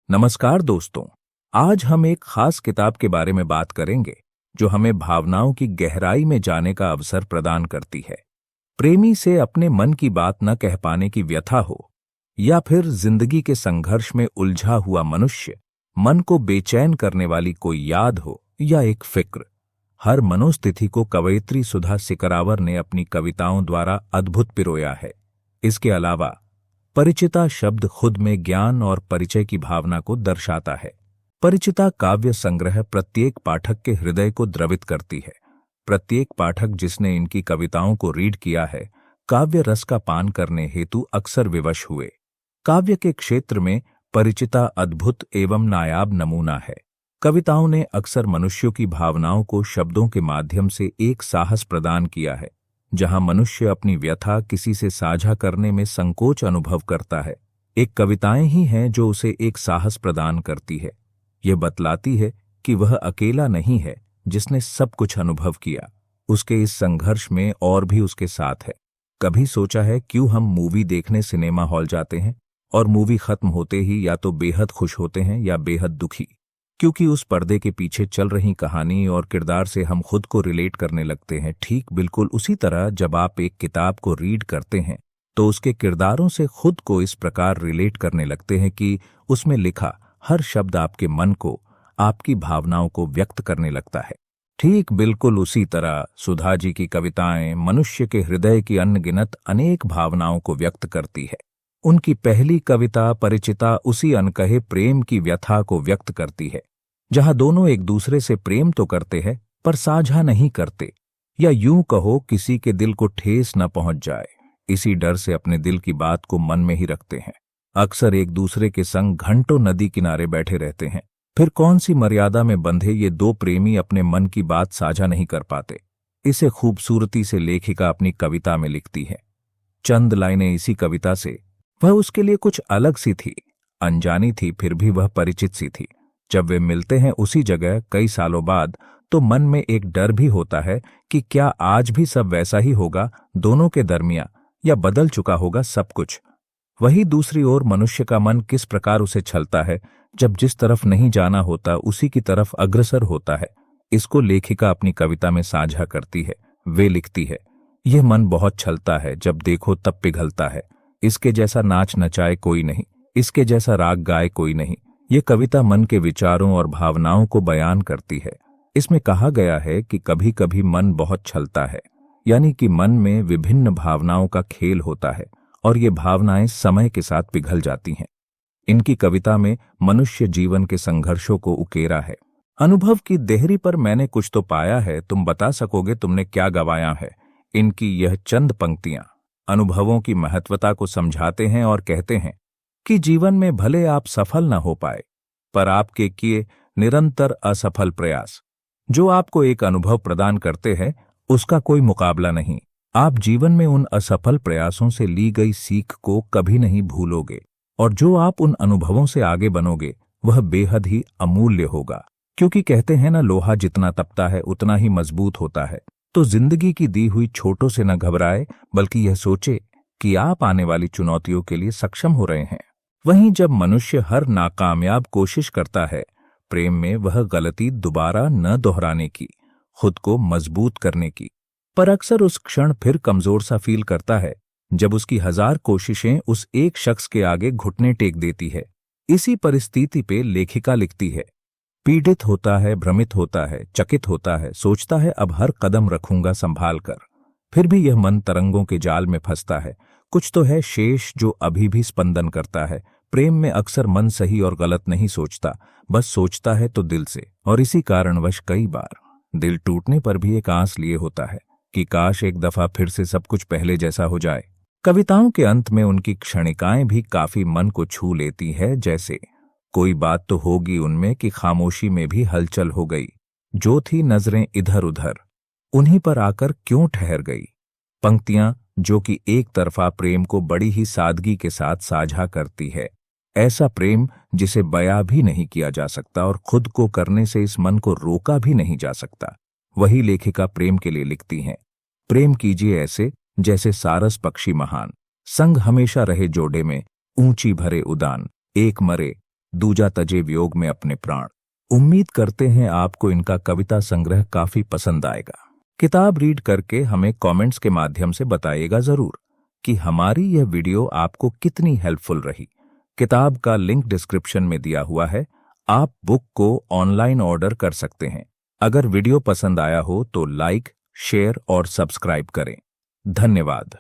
नमस्कार दोस्तों। आज हम एक खास किताब के बारे में बात करेंगे जो हमें भावनाओं की गहराई में जाने का अवसर प्रदान करती है। प्रेमी से अपने मन की बात न कह पाने की व्यथा हो या फिर जिंदगी के संघर्ष में उलझा हुआ मनुष्य, मन को बेचैन करने वाली कोई याद हो या एक फिक्र, हर मनोस्थिति को कवयित्री सुधा सिकरावर ने अपनी कविताओं द्वारा अद्भुत पिरोया है। इसके अलावा परिचिता शब्द खुद में ज्ञान और परिचय की भावना को दर्शाता है। परिचिता काव्य संग्रह प्रत्येक पाठक के हृदय को द्रवित करती है। प्रत्येक पाठक जिसने इनकी कविताओं को रीड किया है, काव्य रस का पान करने हेतु अक्सर विवश हुए। काव्य के क्षेत्र में परिचिता अद्भुत एवं नायाब नमूना है। कविताओं ने अक्सर मनुष्यों की भावनाओं को शब्दों के माध्यम से एक साहस प्रदान किया है। जहां मनुष्य अपनी व्यथा किसी से साझा करने में संकोच अनुभव करता है, एक कविताएं ही हैं जो उसे एक साहस प्रदान करती है। यह बतलाती है कि वह अकेला नहीं है जिसने सब कुछ अनुभव किया। उसके इस संघर्ष में और भी उसके साथ है। कभी सोचा है क्यों हम मूवी देखने सिनेमा हॉल जाते हैं और मूवी खत्म होते ही या तो बेहद खुश होते हैं या बेहद दुखी, क्योंकि उस पर्दे के पीछे चल रही कहानी और किरदार से हम खुद को रिलेट करने लगते हैं। ठीक बिल्कुल उसी तरह जब आप एक किताब को रीड करते हैं तो उसके किरदारों से खुद को इस प्रकार रिलेट करने लगते हैं कि उसमें लिखा हर शब्द आपके मन को, आपकी भावनाओं को व्यक्त करने लगता है। ठीक बिल्कुल उसी तरह सुधा जी की कविताएं मनुष्य के हृदय की अनगिनत अनेक भावनाओं को व्यक्त करती है। उनकी पहली कविता परिचिता उसी अनकहे प्रेम की व्यथा को व्यक्त करती है, जहां दोनों एक दूसरे से प्रेम तो करते हैं पर साझा नहीं करते, या यूं कहो किसी के दिल को ठेस न पहुंच जाए, इसी डर से अपने दिल की बात को मन में ही रखते हैं। अक्सर एक दूसरे के संग घंटों नदी किनारे बैठे रहते हैं, फिर कौन सी मर्यादा में बंधे ये दो प्रेमी अपने मन की बात साझा नहीं कर पाते। इसे खूबसूरती से लेखिका अपनी कविता में लिखती है। चंद लाइनें इसी कविता से, वह उसके लिए कुछ अलग सी थी, अनजानी थी फिर भी वह परिचित सी थी। जब वे मिलते हैं उसी जगह कई सालों बाद, तो मन में एक डर भी होता है कि क्या आज भी सब वैसा ही होगा दोनों के दरमियां, या बदल चुका होगा सब कुछ। वही दूसरी ओर मनुष्य का मन किस प्रकार उसे छलता है जब जिस तरफ नहीं जाना होता उसी की तरफ अग्रसर होता है। इसको लेखिका अपनी कविता में साझा करती है। वे लिखती है, यह मन बहुत छलता है, जब देखो तब पिघलता है। इसके जैसा नाच नचाए कोई नहीं, इसके जैसा राग गाए कोई नहीं। ये कविता मन के विचारों और भावनाओं को बयान करती है। इसमें कहा गया है कि कभी कभी मन बहुत छलता है, यानी कि मन में विभिन्न भावनाओं का खेल होता है और ये भावनाएं समय के साथ पिघल जाती हैं। इनकी कविता में मनुष्य जीवन के संघर्षों को उकेरा है। अनुभव की देहरी पर मैंने कुछ तो पाया है, तुम बता सकोगे तुमने क्या गवाया है। इनकी यह चंद पंक्तियां अनुभवों की महत्वता को समझाते हैं और कहते हैं कि जीवन में भले आप सफल न हो पाए, पर आपके किए निरंतर असफल प्रयास जो आपको एक अनुभव प्रदान करते हैं, उसका कोई मुकाबला नहीं। आप जीवन में उन असफल प्रयासों से ली गई सीख को कभी नहीं भूलोगे, और जो आप उन अनुभवों से आगे बनोगे वह बेहद ही अमूल्य होगा। क्योंकि कहते हैं ना, लोहा जितना तपता है उतना ही मजबूत होता है। तो जिंदगी की दी हुई छोटों से न घबराए, बल्कि यह सोचे कि आप आने वाली चुनौतियों के लिए सक्षम हो रहे हैं। वहीं जब मनुष्य हर नाकामयाब कोशिश करता है प्रेम में, वह गलती दोबारा न दोहराने की, खुद को मजबूत करने की, पर अक्सर उस क्षण फिर कमजोर सा फील करता है जब उसकी 1000 कोशिशें उस एक शख्स के आगे घुटने टेक देती है। इसी परिस्थिति पे लेखिका लिखती है, पीड़ित होता है, भ्रमित होता है, चकित होता है, सोचता है अब हर कदम रखूंगा संभाल कर, फिर भी यह मन तरंगों के जाल में फंसता है। कुछ तो है शेष जो अभी भी स्पंदन करता है। प्रेम में अक्सर मन सही और गलत नहीं सोचता, बस सोचता है तो दिल से, और इसी कारणवश कई बार दिल टूटने पर भी एक आस लिए होता है कि काश एक दफा फिर से सब कुछ पहले जैसा हो जाए। कविताओं के अंत में उनकी क्षणिकाएं भी काफी मन को छू लेती है। जैसे कोई बात तो होगी उनमें कि खामोशी में भी हलचल हो गई, जो थी नजरें इधर उधर उन्हीं पर आकर क्यों ठहर गई। पंक्तियां जो कि एक तरफा प्रेम को बड़ी ही सादगी के साथ साझा करती है, ऐसा प्रेम जिसे बयां भी नहीं किया जा सकता और खुद को करने से इस मन को रोका भी नहीं जा सकता। वही लेखिका प्रेम के लिए लिखती हैं, प्रेम कीजिए ऐसे जैसे सारस पक्षी महान, संग हमेशा रहे जोड़े में, ऊंची भरे उदान, एक मरे दूजा तजे वियोग में अपने प्राण। उम्मीद करते हैं आपको इनका कविता संग्रह काफी पसंद आएगा। किताब रीड करके हमें कमेंट्स के माध्यम से बताइएगा जरूर कि हमारी यह वीडियो आपको कितनी हेल्पफुल रही। किताब का लिंक डिस्क्रिप्शन में दिया हुआ है, आप बुक को ऑनलाइन ऑर्डर कर सकते हैं। अगर वीडियो पसंद आया हो तो लाइक, शेयर और सब्सक्राइब करें। धन्यवाद।